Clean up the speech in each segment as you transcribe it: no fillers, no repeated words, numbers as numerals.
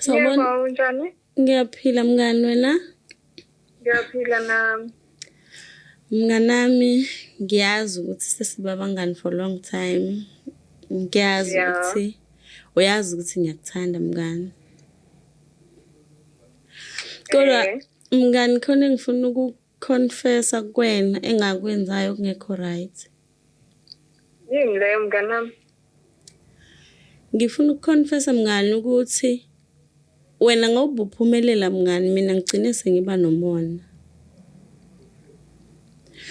Sawubona. Yebo, unjani? Ngiyaphila mngani wena. Ngiyaphila nami. Mnganami ngiyazi ukuthi sesiba abangani for long time. Ngiyazi Ya. ukuthi uyazi ukuthi ngiyakuthanda mngani. Kodwa mngani khona engifuna ukuconfessa kuwena engakwenzayo kungekho right. Yini leyo mngani wami? Ngifuna ukuconfessa mngani ukuthi wena ngoba uphumelela mngani mina ngigcine sengiba nomona.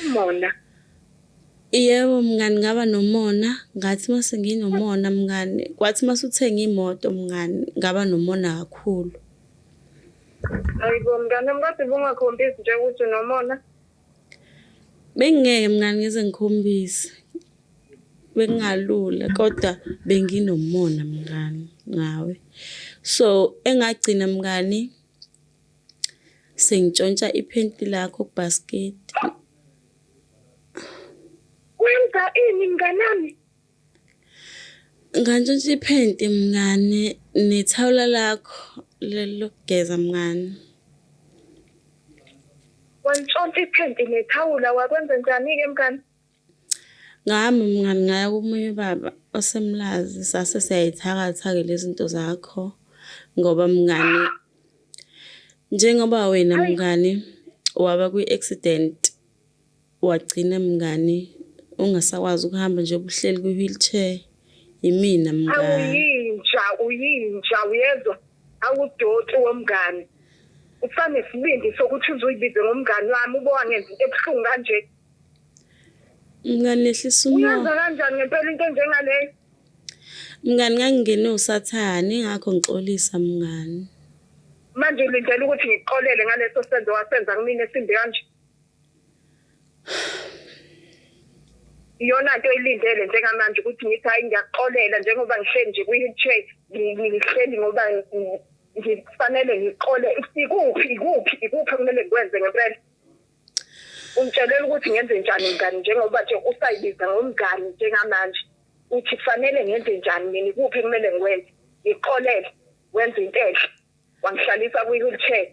Umona. Yebo mngani ngaba nomona ngathi mase nginomona mngani kwathi mase uthenga imoto mngani ngaba nomona kakhulu. Hayibo mngani wami kade bungakhombisi nje ukuthi unomona. Bengeke mngani ngize ngikhombise. Bengalula kodwa benginomona mngani ngawe. So engagcina mngani sengitshontsha iphenti lakho kubasket. Wenza ini mngani wami? Ngantshontsha iphenti mngani nethawula lakho lokugeza mngani. Wantshontsha iphenti nethawula wakwenza njani-ke mngani? Ngahamba mngani ngaya kumunye baba osemlazi sase siyayithakatha-ke lezi zinto zakho ngoba mngani njengoba wena mngani waba kwi-accident wagcina mngani ungasakwazi ukuhamba nje ubuhleli kwi-wheelchair yimina mngani. Uyinja uyezwa awudoti womngani. Usanesibindi sokuthi uzoyibize ngomngani wami ube wangenza into ebuhlungu kanje. Mngani lehlisa Uyenza umoya. kanjani ngempela into enjengaleyo? Mngani ngangingene usathane ingakho ngixolisa mngani. Manje ulindele ukuthi ngixolele ngaleso senzo wasenza kumina esimbi kanje. Iyona into oyilindele njengamanje ukuthi ngithi hayi ngiyaxolela njengoba ngihleli nje kwi-wheelchair ngihleli ngoba ngifanele ngiqole ikuphi kumele ngikwenze ngempela. Ungitshelela ukuthi ngenze njani mngani njengoba nje usayibiza ngomngani njengamanje. Uthi kufanele ngenze njani mina ikuphi kumele ngikwenze. Ngiqolele wenza into enhle. Wangihlalisa kwi-wheelchair.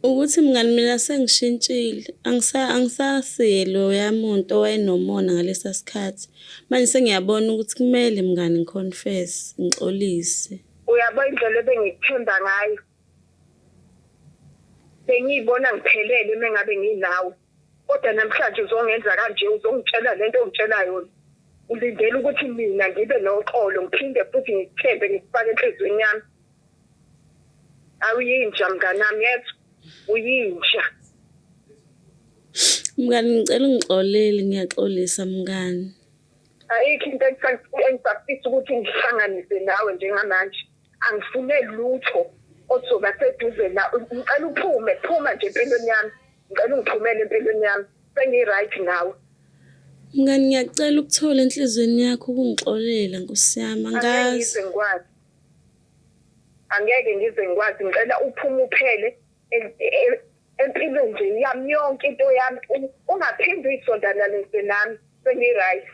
Ukuthi mngani mina sengishintshile angisasiye lo yamuntu owayenomona ngalesa sikhathi manje sengiyabona ukuthi kumele mngani ngiconfess ngixolise. Uyabona indlela ebengikuthemba ngayo. Bengiyibona ngiphelele mengabe nginawe. Kodwa namhlanje uzongenza kanje uzongitshela lento ongitshela yona. Ulindele ukuthi mina ngibe noxolo ngiphinde futhi ngithembe ngifake enhlizweni yami. Awuyinja mngani wami yethu. Uyinja. Mngani ngicela ungixolele ngiyaxolisa mngani. Ayikho into engifisa ukuthi ngihlanganise nawe njengamanje. Angifune lutho ozoba seduze la. Ngicela phuma nje empilweni yami. Ngicela ungiphumele empilweni yami. Sengi-right nawe. Mngani ngiyacela ukuthola enhlizweni yakho ukungixolela Nkosi yami angazi. Angeke ngize ngikwazi ngicela uphume uphele empilweni nje yami yonke into yami ungaphindi uyisondanalise nami sengi-right.